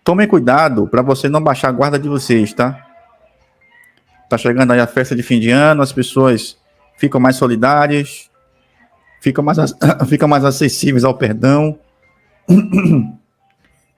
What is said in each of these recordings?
Tomem cuidado para você não baixar a guarda de vocês, tá? Tá chegando aí a festa de fim de ano, as pessoas ficam mais solidárias, ficam mais acessíveis ao perdão.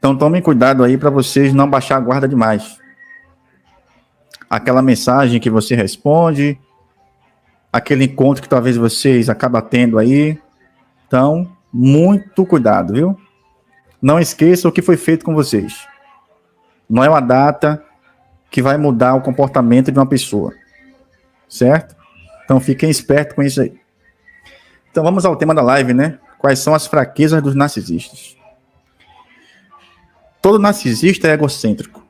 Então tomem cuidado aí para vocês não baixar a guarda demais. Aquela mensagem que você responde, aquele encontro que talvez vocês acabem tendo aí. Então, muito cuidado, viu? Não esqueçam o que foi feito com vocês. Não é uma data que vai mudar o comportamento de uma pessoa. Certo? Então fiquem espertos com isso aí. Então vamos ao tema da live, né? Quais são as fraquezas dos narcisistas? Todo narcisista é egocêntrico.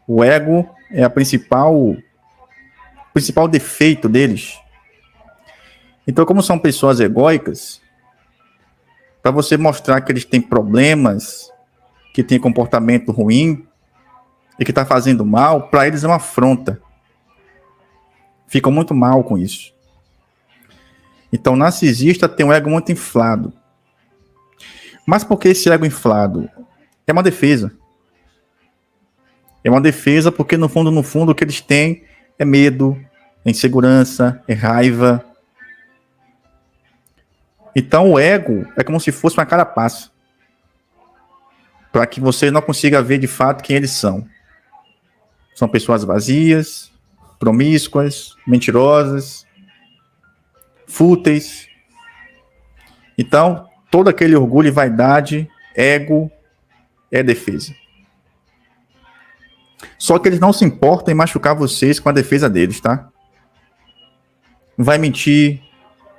O ego é o principal defeito deles. Então, como são pessoas egóicas, para você mostrar que eles têm problemas, que têm comportamento ruim e que está fazendo mal, para eles é uma afronta. Ficam muito mal com isso. Então, o narcisista tem um ego muito inflado. Mas por que esse ego inflado? É uma defesa. É uma defesa porque, no fundo, o que eles têm é medo, é insegurança, é raiva. Então, o ego é como se fosse uma carapaça, para que você não consiga ver de fato quem eles são. São pessoas vazias, promíscuas, mentirosas, fúteis. Então, todo aquele orgulho e vaidade, ego, é defesa. Só que eles não se importam em machucar vocês com a defesa deles, tá? Vai mentir,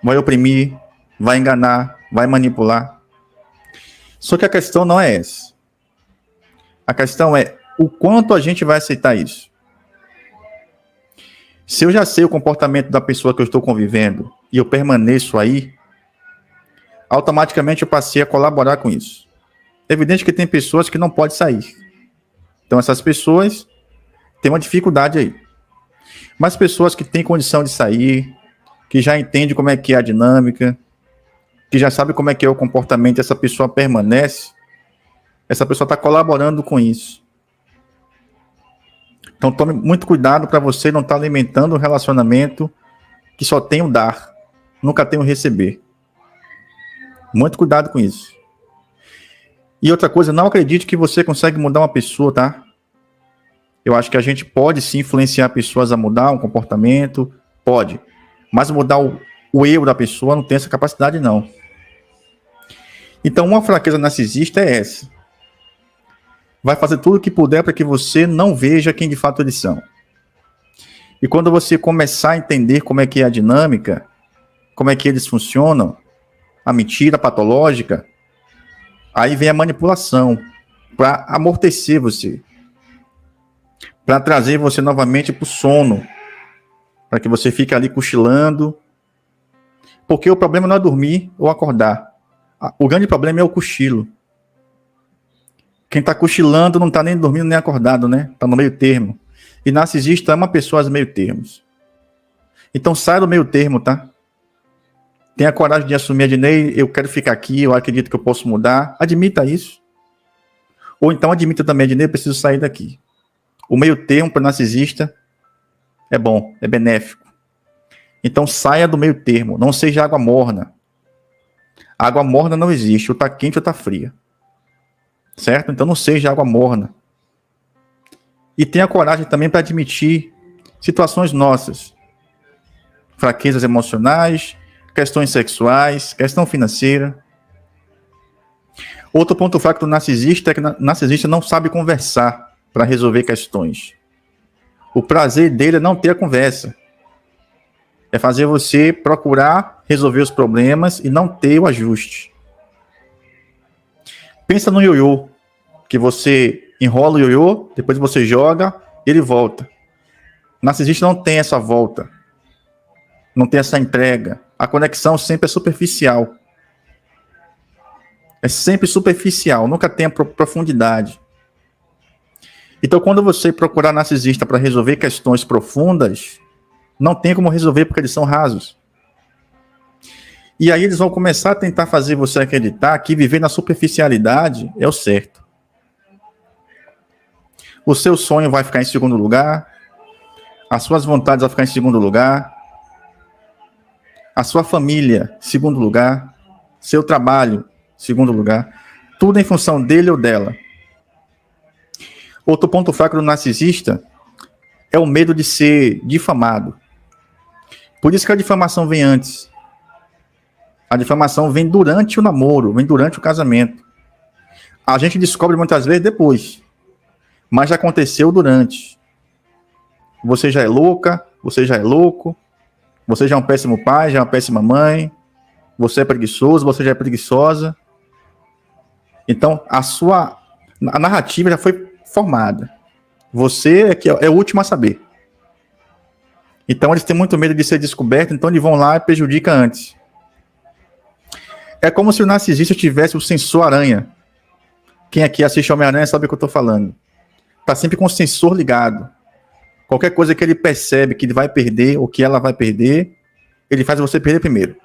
vai oprimir, vai enganar, vai manipular. Só que a questão não é essa. A questão é o quanto a gente vai aceitar isso. Se eu já sei o comportamento da pessoa que eu estou convivendo e eu permaneço aí, automaticamente eu passei a colaborar com isso. É evidente que tem pessoas que não podem sair. Então essas pessoas têm uma dificuldade aí. Mas pessoas que têm condição de sair, que já entendem como é que é a dinâmica, que já sabe como é que é o comportamento, essa pessoa permanece, essa pessoa está colaborando com isso. Então tome muito cuidado para você não estar alimentando um relacionamento que só tem o dar, nunca tem o receber. Muito cuidado com isso. E outra coisa, não acredite que você consegue mudar uma pessoa, tá? Eu acho que a gente pode sim influenciar pessoas a mudar um comportamento, pode. Mas mudar o eu da pessoa não tem essa capacidade, não. Então, uma fraqueza narcisista é essa. Vai fazer tudo o que puder para que você não veja quem de fato eles são. E quando você começar a entender como é que é a dinâmica, como é que eles funcionam, a mentira patológica, aí vem a manipulação para amortecer você, para trazer você novamente para o sono, para que você fique ali cochilando, porque o problema não é dormir ou acordar. O grande problema é o cochilo. Quem está cochilando não está nem dormindo nem acordado, né? Está no meio termo. E narcisista é uma pessoa aos meio termos. Então saia do meio termo, tá? Tenha coragem de assumir, Adnei, eu quero ficar aqui, eu acredito que eu posso mudar. Admita isso. Ou então admita também, Adnei, eu preciso sair daqui. O meio termo para narcisista é bom, é benéfico. Então saia do meio termo, não seja água morna. A água morna não existe, ou está quente ou está fria. Certo? Então não seja água morna. E tenha coragem também para admitir situações nossas. Fraquezas emocionais, questões sexuais, questão financeira. Outro ponto fraco do narcisista é que o narcisista não sabe conversar para resolver questões. O prazer dele é não ter a conversa. É fazer você procurar resolver os problemas e não ter o ajuste. Pensa no ioiô, que você enrola o ioiô, depois você joga e ele volta. O narcisista não tem essa volta. Não tem essa entrega. A conexão sempre é superficial. É sempre superficial, nunca tem a profundidade. Então, quando você procurar narcisista para resolver questões profundas, não tem como resolver porque eles são rasos. E aí eles vão começar a tentar fazer você acreditar que viver na superficialidade é o certo. O seu sonho vai ficar em segundo lugar. As suas vontades vão ficar em segundo lugar. A sua família, segundo lugar. Seu trabalho, segundo lugar. Tudo em função dele ou dela. Outro ponto fraco do narcisista é o medo de ser difamado. Por isso que a difamação vem antes. A difamação vem durante o namoro, vem durante o casamento. A gente descobre muitas vezes depois, mas já aconteceu durante. Você já é louca, você já é louco, você já é um péssimo pai, já é uma péssima mãe, você é preguiçoso, você já é preguiçosa. Então, a narrativa já foi formada. Você é o último a saber. Então, eles têm muito medo de ser descobertos, então eles vão lá e prejudicam antes. É como se o narcisista tivesse o sensor aranha. Quem aqui assiste Homem-Aranha sabe o que eu estou falando. Está sempre com o sensor ligado. Qualquer coisa que ele percebe que ele vai perder ou que ela vai perder, ele faz você perder primeiro.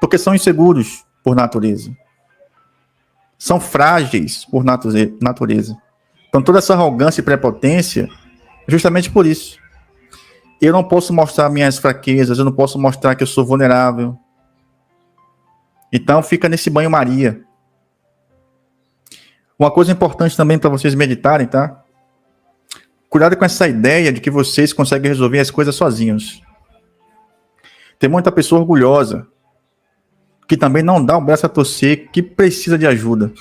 Porque são inseguros por natureza. São frágeis por natureza. Então toda essa arrogância e prepotência é justamente por isso. Eu não posso mostrar minhas fraquezas, eu não posso mostrar que eu sou vulnerável. Então fica nesse banho-maria. Uma coisa importante também para vocês meditarem, tá? Cuidado com essa ideia de que vocês conseguem resolver as coisas sozinhos. Tem muita pessoa orgulhosa que também não dá o braço a torcer, que precisa de ajuda.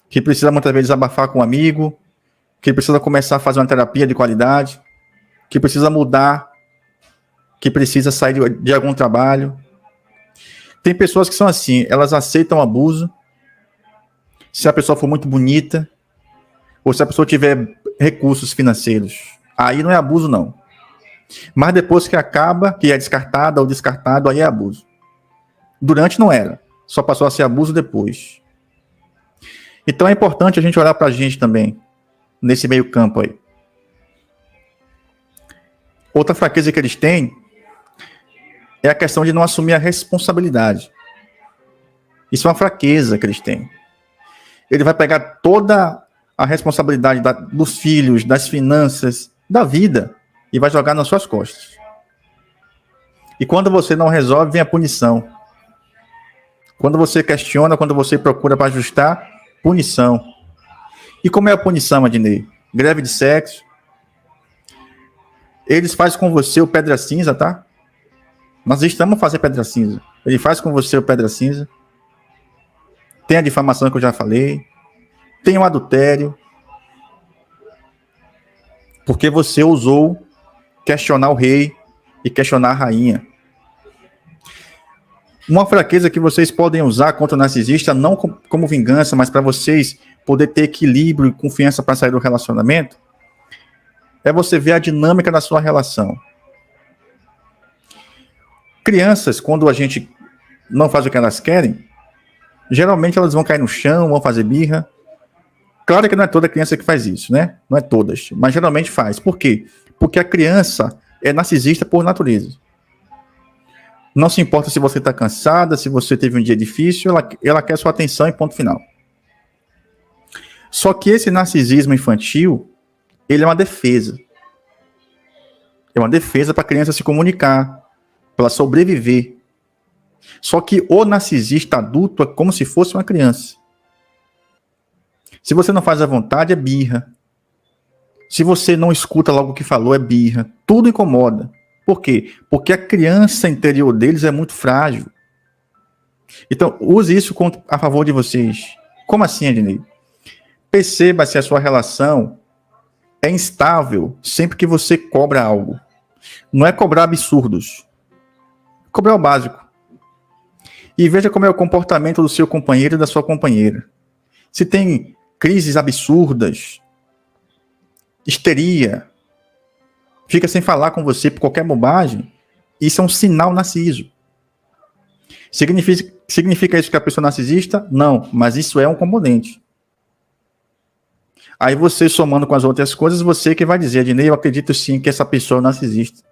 Que precisa muitas vezes abafar com um amigo, que precisa começar a fazer uma terapia de qualidade, que precisa mudar, que precisa sair de algum trabalho. Tem pessoas que são assim, elas aceitam abuso, se a pessoa for muito bonita, ou se a pessoa tiver recursos financeiros. Aí não é abuso, não. Mas depois que acaba, que é descartada ou descartado, aí é abuso. Durante não era. Só passou a ser abuso depois. Então é importante a gente olhar pra gente também, nesse meio campo aí. Outra fraqueza que eles têm é a questão de não assumir a responsabilidade. Isso é uma fraqueza que eles têm. Ele vai pegar toda a responsabilidade dos filhos, das finanças, da vida, e vai jogar nas suas costas. E quando você não resolve, vem a punição. Quando você questiona, quando você procura para ajustar, punição. E como é a punição, Adnei? Greve de sexo. Eles fazem com você o pedra cinza, tá? Nós estamos a fazer pedra cinza. Ele faz com você o pedra cinza. Tem a difamação que eu já falei. Tem o adultério. Porque você ousou questionar o rei e questionar a rainha. Uma fraqueza que vocês podem usar contra o narcisista, não como vingança, mas para vocês poder ter equilíbrio e confiança para sair do relacionamento, é você ver a dinâmica da sua relação. Crianças, quando a gente não faz o que elas querem, geralmente elas vão cair no chão, vão fazer birra. Claro que não é toda criança que faz isso, né? Não é todas, mas geralmente faz. Por quê? Porque a criança é narcisista por natureza. Não se importa se você está cansada, se você teve um dia difícil, ela quer sua atenção e ponto final. Só que esse narcisismo infantil, ele é uma defesa. É uma defesa para a criança se comunicar, para ela sobreviver. Só que o narcisista adulto é como se fosse uma criança. Se você não faz a vontade, é birra. Se você não escuta logo o que falou, é birra. Tudo incomoda. Por quê? Porque a criança interior deles é muito frágil. Então, use isso a favor de vocês. Como assim, Adnei? Perceba se a sua relação é instável sempre que você cobra algo. Não é cobrar absurdos. Cobrar o básico. E veja como é o comportamento do seu companheiro e da sua companheira. Se tem crises absurdas, histeria, fica sem falar com você por qualquer bobagem, isso é um sinal narciso. Significa isso que a pessoa é narcisista? Não, mas isso é um componente. Aí você, somando com as outras coisas, você que vai dizer, Adnei, eu acredito sim que essa pessoa é narcisista.